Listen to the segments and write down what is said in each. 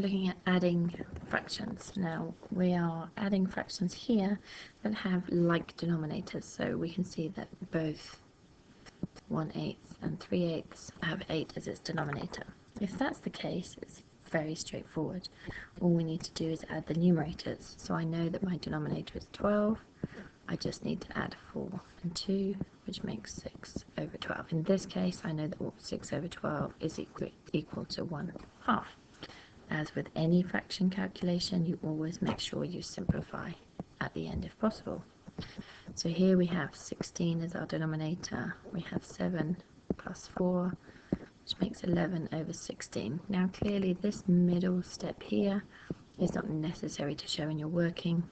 looking at adding fractions. Now we are adding fractions here that have like denominators, so we can see that both 1/8 and 3/8 have 8 as its denominator. If that's the case, it's very straightforward. All we need to do is add the numerators. So I know that my denominator is 12. I just need to add 4 and 2, which makes 6 over 12. In this case, I know that 6 over 12 is equal to 1/2. As with any fraction calculation, you always make sure you simplify at the end if possible. So here we have 16 as our denominator. We have 7 plus 4, which makes 11 over 16. Now clearly this middle step here is not necessary to show in your working.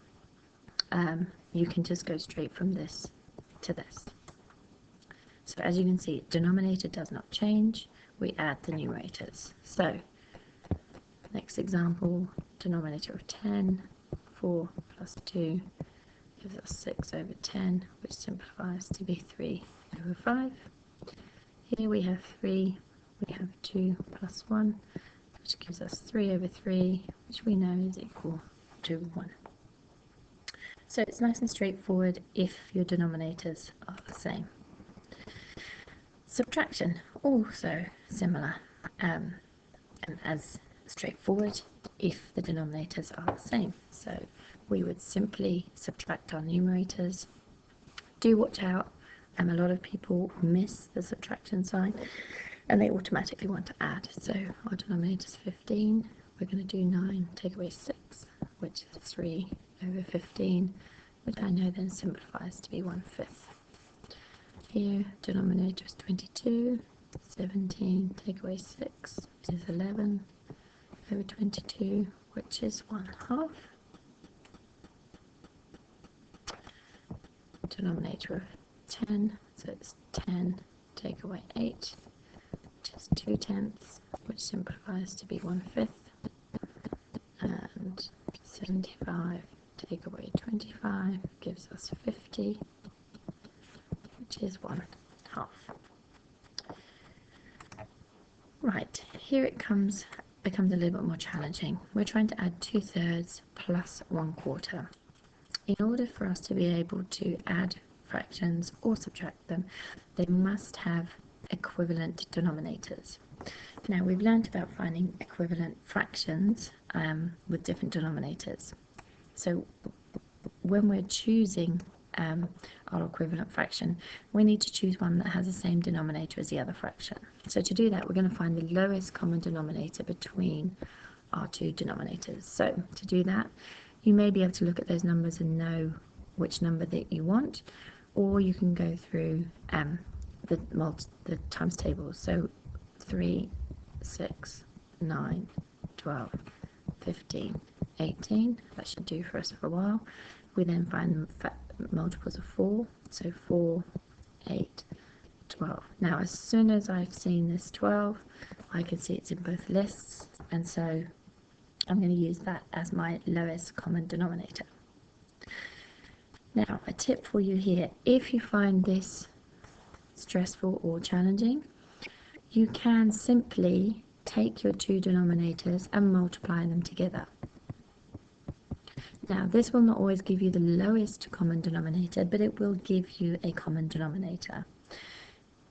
You can just go straight from this to this. So as you can see, denominator does not change. We add the numerators. So next example, denominator of 10, 4 plus 2 gives us 6 over 10, which simplifies to be 3 over 5. Here we have 3, we have 2 plus 1, which gives us 3 over 3, which we know is equal to 1. So it's nice and straightforward if your denominators are the same. Subtraction, also similar and as straightforward if the denominators are the same. So we would simply subtract our numerators. Do watch out, a lot of people miss the subtraction sign and they automatically want to add. So our denominator is 15, we're going to do 9, take away 6, which is 3 over 15, which I know then simplifies to be 1/5. Here, denominator is 22, 17, take away 6, which is 11 over 22, which is 1/2. Denominator of 10, so it's 10, take away 8, which is 2/10, which simplifies to be 1/5. And 75, take away 25, gives us 50, which is 1/2. Right, here it becomes a little bit more challenging. We're trying to add 2/3 plus 1/4. In order for us to be able to add fractions or subtract them, they must have equivalent denominators. Now we've learned about finding equivalent fractions with different denominators. So when we're choosing our equivalent fraction, we need to choose one that has the same denominator as the other fraction. So to do that, we're going to find the lowest common denominator between our two denominators. So to do that, you may be able to look at those numbers and know which number that you want, or you can go through the times tables. So 3, 6, 9, 12, 15, 18. That should do for us for a while. We then find multiples of 4, so 4, 8, 12. Now as soon as I've seen this 12, I can see it's in both lists, and so I'm going to use that as my lowest common denominator. Now a tip for you here, if you find this stressful or challenging, you can simply take your two denominators and multiply them together. Now this will not always give you the lowest common denominator, but it will give you a common denominator.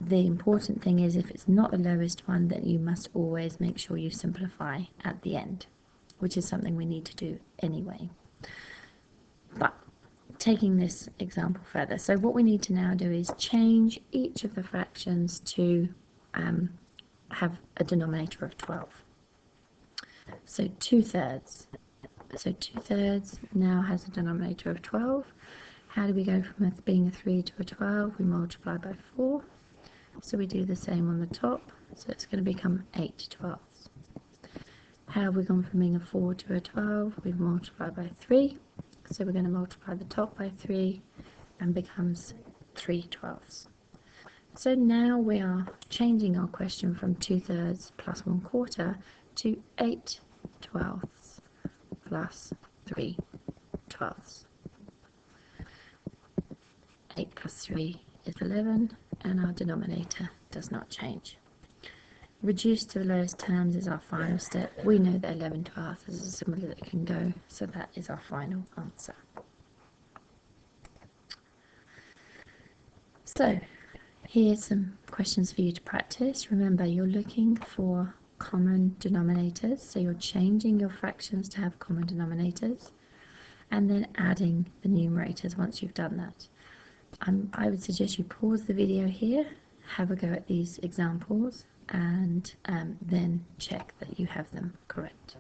The important thing is, if it's not the lowest one, then you must always make sure you simplify at the end, which is something we need to do anyway. But taking this example further, so what we need to now do is change each of the fractions to have a denominator of 12. So 2/3. So 2/3 now has a denominator of 12. How do we go from it being a 3 to a 12? We multiply by 4. So we do the same on the top. So it's going to become 8/12. How have we gone from being a 4 to a 12? We've multiplied by 3. So we're going to multiply the top by 3 and becomes 3/12. So now we are changing our question from 2/3 plus 1/4 to 8/12 plus 3/12. 8 plus 3 is 11, and our denominator does not change. reduce to the lowest terms is our final step. We know that 11/12 is a symbol that can go, so that is our final answer. So here's some questions for you to practice. Remember, you're looking for common denominators, so you're changing your fractions to have common denominators and then adding the numerators once you've done that. I would suggest you pause the video here, have a go at these examples, and then check that you have them correct.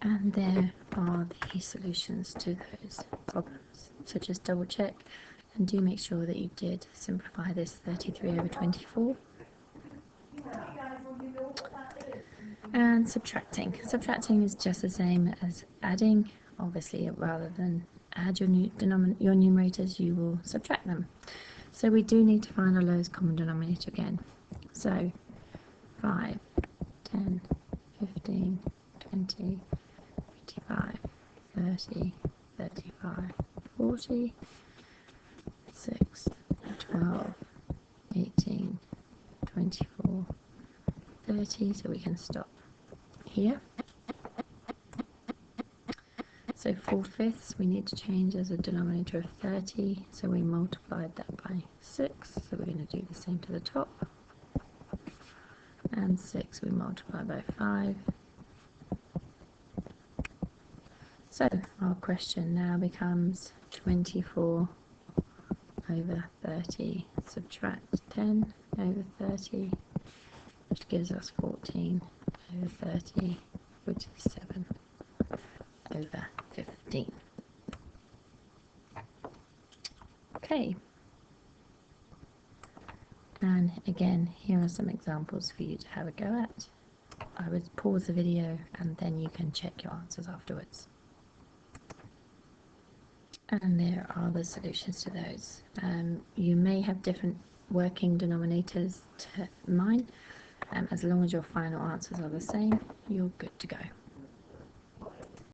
And there are the solutions to those problems. So just double check and do make sure that you did simplify this 33/24. And subtracting. Subtracting is just the same as adding. Obviously, rather than add your numerators, you will subtract them. So we do need to find our lowest common denominator again. So 5, 10, 15, 20, 25, 30, 35, 40, 6, 12, 18, 24, 30, so we can stop here. So 4/5 we need to change as a denominator of 30, so we multiplied that by 6, so we're going to do the same to the top. And 6 we multiply by 5. So our question now becomes 24/30 subtract 10/30, which gives us 14/30, which is 7/15. Okay. And again, here are some examples for you to have a go at. I would pause the video and then you can check your answers afterwards. And there are the solutions to those. You may have different working denominators to mine. As long as your final answers are the same, you're good to go.